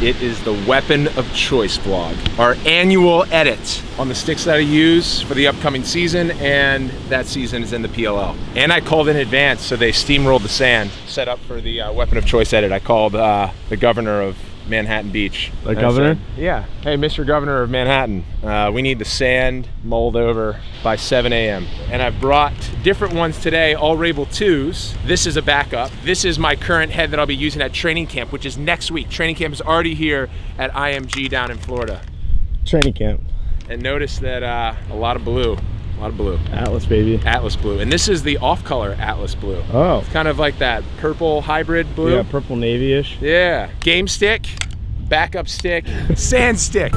It is the Weapon of Choice vlog, our annual edit on the sticks that I use for the upcoming season, and that season is in the PLL. And I called in advance, so they steamrolled the sand, set up for the Weapon of Choice edit. I called the governor of Manhattan Beach. The governor? Said, yeah. Hey, Mr. Governor of Manhattan, we need the sand mulled over by 7 a.m. And I've brought different ones today, all Rabil 2s. This is a backup. This is my current head that I'll be using at training camp, which is next week. Training camp is already here at IMG down in Florida. Training camp. And notice that a lot of blue. A lot of blue. Atlas, baby. Atlas blue. And this is the off-color Atlas blue. Oh. It's kind of like that purple hybrid blue. Yeah, purple navy-ish. Yeah. Game stick, backup stick, sand stick.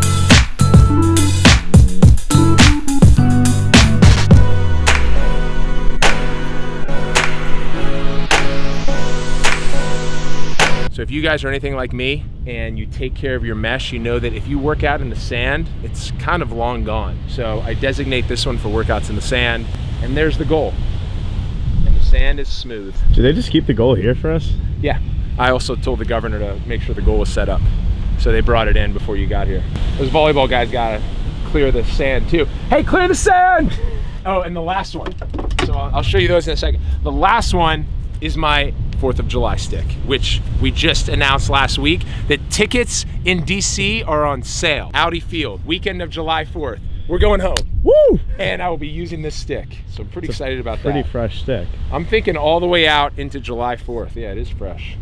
So if you guys are anything like me and you take care of your mesh, you know that if you work out in the sand, it's kind of long gone. So I designate this one for workouts in the sand, and there's the goal. And the sand is smooth. Did they just keep the goal here for us? Yeah. I also told the governor to make sure the goal was set up. So they brought it in before you got here. Those volleyball guys gotta clear the sand too. Hey, clear the sand! Oh, and the last one. So I'll show you those in a second. The last one is my 4th of July stick, which we just announced last week that tickets in DC are on sale. Audi Field, weekend of July 4th. We're going home. Woo! And I will be using this stick. So I'm pretty excited about that. Pretty fresh stick. I'm thinking all the way out into July 4th. Yeah, it is fresh.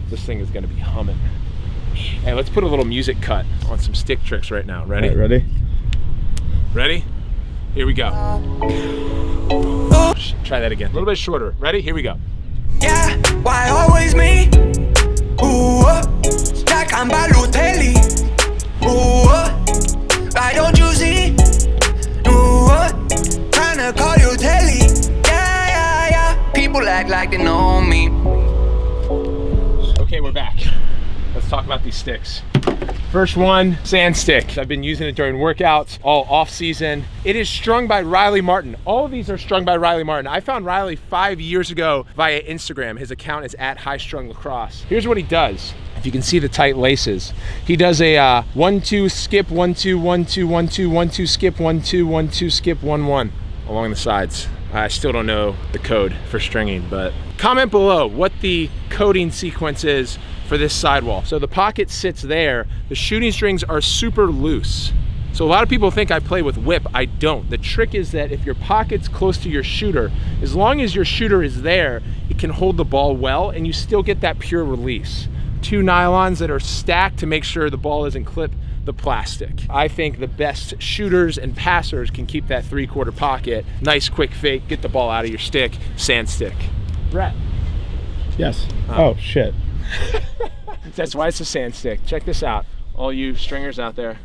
This thing is gonna be humming. Hey, let's put a little music cut on some stick tricks right now. Ready? Right, ready? Ready? Here we go. Try that again. A little bit shorter. Ready? Here we go. Yeah, why always me? Ooh, like I'm Balotelli. Ooh, why don't you see? Ooh, tryna call you Telly. Yeah. People act like they know me. Okay, we're back. Let's talk about these sticks. First one, sand stick. I've been using it during workouts, all off season. It is strung by Riley Martin. All of these are strung by Riley Martin. I found Riley 5 years ago via Instagram. His account is at High Strung Lacrosse. Here's what he does. If you can see the tight laces, he does a 1-2 skip 1-2 1-2 1-2 1-2 skip 1-2 1-2 skip 1-1 along the sides. I still don't know the code for stringing, but comment below what the coding sequence is for this sidewall. So the pocket sits there. The shooting strings are super loose. So a lot of people think I play with whip. I don't. The trick is that if your pocket's close to your shooter, as long as your shooter is there, it can hold the ball well and you still get that pure release. 2 nylons that are stacked to make sure the ball doesn't clip the plastic. I think the best shooters and passers can keep that 3/4 pocket. Nice quick fake, get the ball out of your stick, sand stick. Brett. Yes. Oh, shit. That's why it's a sand stick. Check this out. All you stringers out there.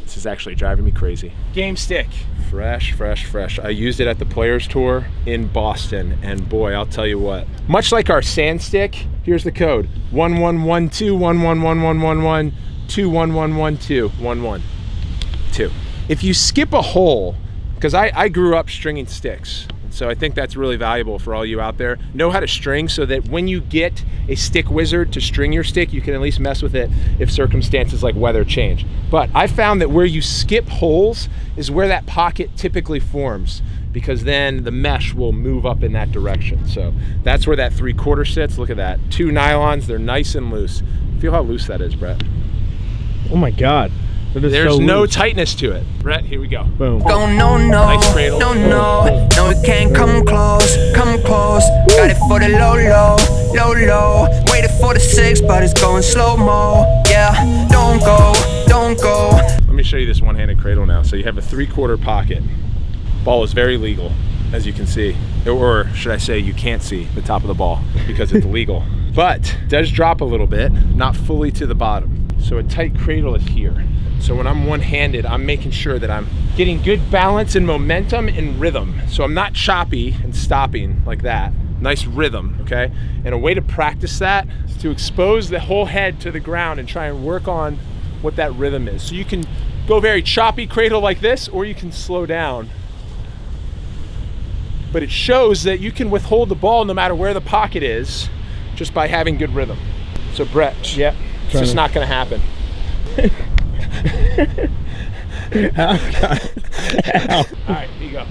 This is actually driving me crazy. Game stick. Fresh, fresh, fresh. I used it at the Players Tour in Boston, and boy, I'll tell you what. Much like our sand stick, here's the code. 1112 111111 21112 112. If you skip a hole, because I grew up stringing sticks, so I think that's really valuable for all you out there. Know how to string so that when you get a stick wizard to string your stick, you can at least mess with it if circumstances like weather change. But I found that where you skip holes is where that pocket typically forms, because then the mesh will move up in that direction. So that's where that 3/4 sits. Look at that. 2 nylons, they're nice and loose. Feel how loose that is, Brett. Oh my God. There's no tightness to it. Brett, here we go. Boom. Go no, Nice cradle. no, it can't come close. Got it for the low. Waited for the 6, but it's going slow-mo. Yeah, don't go. Let me show you this one-handed cradle now. So you have a 3/4 pocket. Ball is very legal, as you can see. Or should I say you can't see the top of the ball because it's legal. But it does drop a little bit, not fully to the bottom. So a tight cradle is here. So when I'm one-handed, I'm making sure that I'm getting good balance and momentum and rhythm. So I'm not choppy and stopping like that. Nice rhythm, okay? And a way to practice that is to expose the whole head to the ground and try and work on what that rhythm is. So you can go very choppy cradle like this, or you can slow down. But it shows that you can withhold the ball no matter where the pocket is, just by having good rhythm. So Brett, yeah, just not gonna happen. All right, here you go.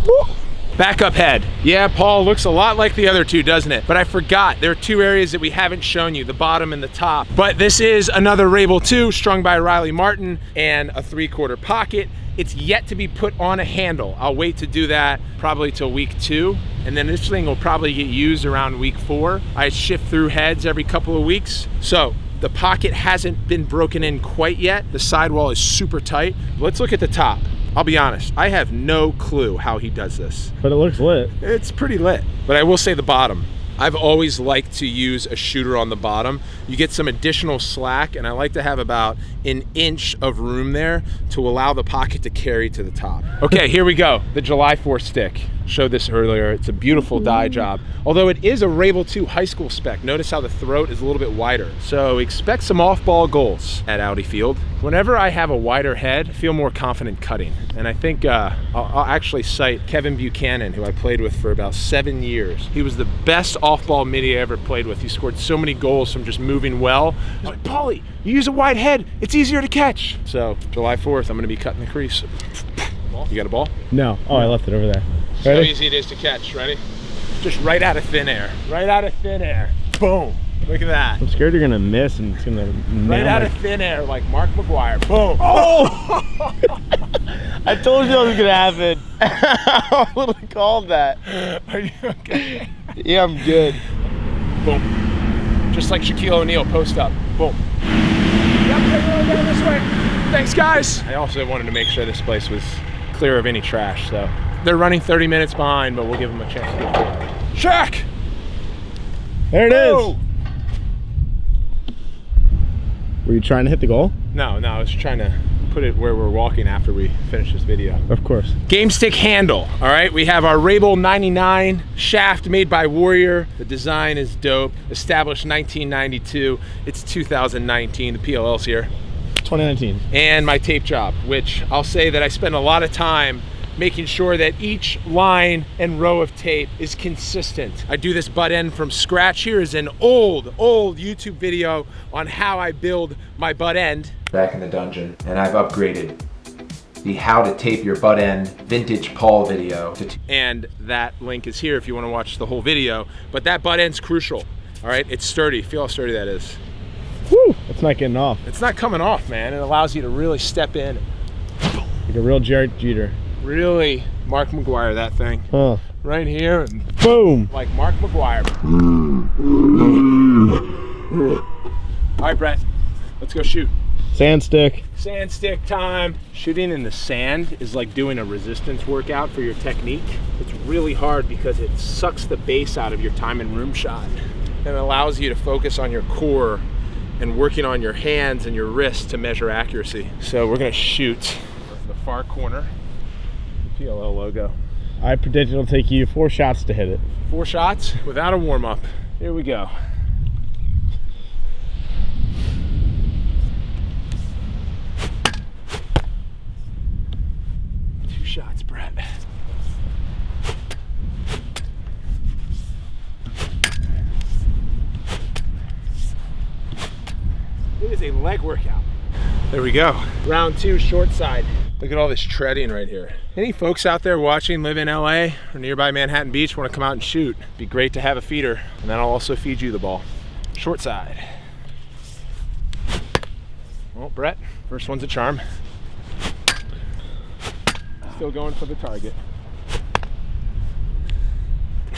Woo. Back up head. Yeah, Paul, looks a lot like the other two, doesn't it? But I forgot, there are two areas that we haven't shown you, the bottom and the top. But this is another Rabil 2 strung by Riley Martin and a 3/4 pocket. It's yet to be put on a handle. I'll wait to do that probably till week 2. And then this thing will probably get used around week 4. I shift through heads every couple of weeks. So the pocket hasn't been broken in quite yet. The sidewall is super tight. Let's look at the top. I'll be honest, I have no clue how he does this. But it looks lit. It's pretty lit. But I will say the bottom. I've always liked to use a shooter on the bottom. You get some additional slack, and I like to have about an inch of room there to allow the pocket to carry to the top. Okay, here we go. The July 4th stick. Showed this earlier. It's a beautiful dye job. Although it is a Rabil 2 high school spec. Notice how the throat is a little bit wider. So expect some off-ball goals at Audi Field. Whenever I have a wider head, I feel more confident cutting. And I think I'll actually cite Kevin Buchanan, who I played with for about 7 years. He was the best off-ball midi I ever played with. He scored so many goals from just moving well. I was like, Paulie, you use a wide head, it's easier to catch. So July 4th, I'm gonna be cutting the crease. You got a ball? No. Oh, I left it over there. How Ready? easy it is to catch. Ready? Just right out of thin air. Right out of thin air. Boom. Look at that. I'm scared you're gonna miss and it's gonna Right out of thin air like Mark McGuire. Boom. Oh! I told you that was gonna happen. I would have called that. Are you okay? Yeah, I'm good. Boom. Just like Shaquille O'Neal, post up. Boom. Yep, everyone down this way. Thanks, guys. I also wanted to make sure this place was clear of any trash, so. They're running 30 minutes behind, but we'll give them a chance to get through. Shaq! There it Oh! is. Were you trying to hit the goal? No, I was trying to put it where we're walking after we finish this video. Of course. Game stick handle, all right? We have our Rabil 99 shaft made by Warrior. The design is dope. Established 1992. It's 2019, the PLL's here. 2019. And my tape job, which I'll say that I spend a lot of time making sure that each line and row of tape is consistent. I do this butt end from scratch. Here is an old YouTube video on how I build my butt end. Back in the dungeon, and I've upgraded the how to tape your butt end vintage Paul video. And that link is here if you want to watch the whole video. But that butt end's crucial, all right? It's sturdy. Feel how sturdy that is. Woo! It's not getting off. It's not coming off, man. It allows you to really step in. Like a real Jared Jeter. Really Mark McGuire that thing. Huh. Right here, and boom! Like Mark McGuire. All right, Brett, let's go shoot. Sand stick. Sand stick time. Shooting in the sand is like doing a resistance workout for your technique. It's really hard because it sucks the base out of your time and room shot and allows you to focus on your core and working on your hands and your wrists to measure accuracy. So we're gonna shoot the far corner. PLL logo. I predict it'll take you 4 shots to hit it. 4 shots without a warm-up. Here we go. Two shots, Brett. It is a leg workout. There we go. Round 2, short side. Look at all this treading right here. Any folks out there watching live in LA or nearby Manhattan Beach want to come out and shoot? It'd be great to have a feeder, and then I'll also feed you the ball. Short side. Well, Brett, first one's a charm. Still going for the target.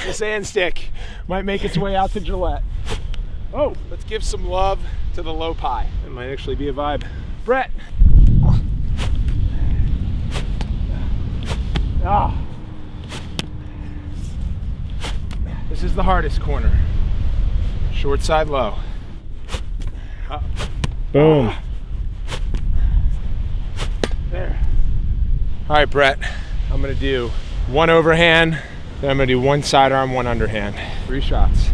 The sand stick might make its way out to Gillette. Oh, let's give some love to the low pie. It might actually be a vibe. Brett. Ah. This is the hardest corner. Short side low. Boom. There. All right, Brett. I'm gonna do 1 overhand, then I'm gonna do 1 sidearm, 1 underhand. 3 shots.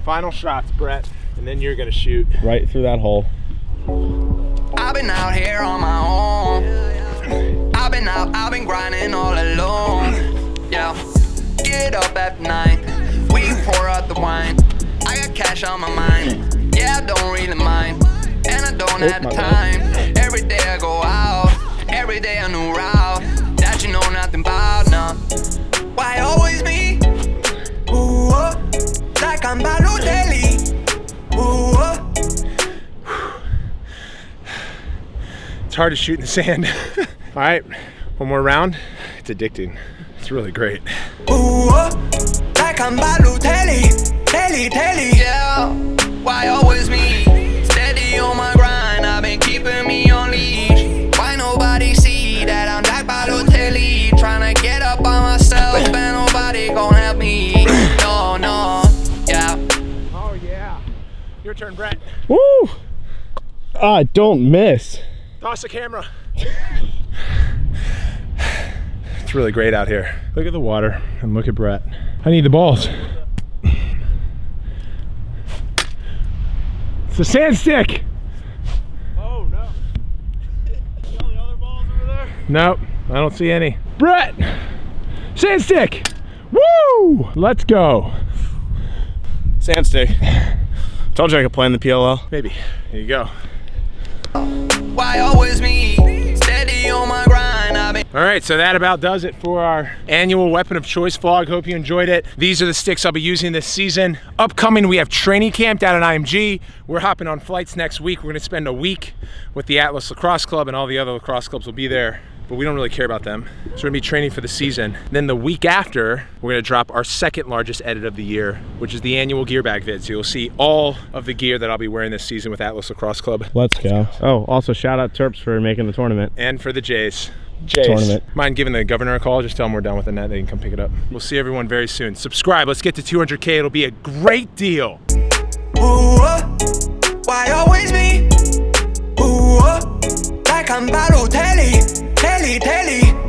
Final shots, Brett, and then you're gonna shoot. Right through that hole. I've been out here on my own. I've been grinding all alone. Yeah, get up at night. cash on my mind. Yeah, I don't really mind, and I don't have the time. Every day I go out, every day a new route that you know nothing about, nah. Why always me? Ooh, like I'm Balotelli. Ooh, It's hard to shoot in the sand. All right, one more round. It's addicting. It's really great. ooh, like I'm Balotelli. Telly. Yeah, why always me? Steady on my grind, I've been keeping me on leash. Why nobody see that I'm like Balotelli? Tryna get up on myself and nobody gon' help me. No, yeah. Oh yeah. Your turn, Brett. Woo! Ah, don't miss. Toss the camera. It's really great out here. Look at the water and look at Brett. I need the balls. It's a sand stick. Oh no. See all the other balls over there? Nope, I don't see any. Brett, sand stick. Woo! Let's go. Sand stick. Told you I could play in the PLL. Maybe. Here you go. Why always me? Steady on my grind, I've been. All right, so that about does it for our annual weapon of choice vlog. Hope you enjoyed it. These are the sticks I'll be using this season. Upcoming, we have training camp down at IMG. We're hopping on flights next week. We're gonna spend a week with the Atlas Lacrosse Club, and all the other lacrosse clubs will be there, but we don't really care about them. So we're gonna be training for the season. Then the week after, we're gonna drop our second largest edit of the year, which is the annual gear bag vid. So you'll see all of the gear that I'll be wearing this season with Atlas Lacrosse Club. Let's go. Oh, also shout out Terps for making the tournament. And for the Jays. Tournament. Mind giving the governor a call? Just tell them we're done with the net. They can come pick it up. We'll see everyone very soon. Subscribe. Let's get to 200K. It'll be a great deal. Ooh, why always me? Ooh, like I'm Balotelli. Telly.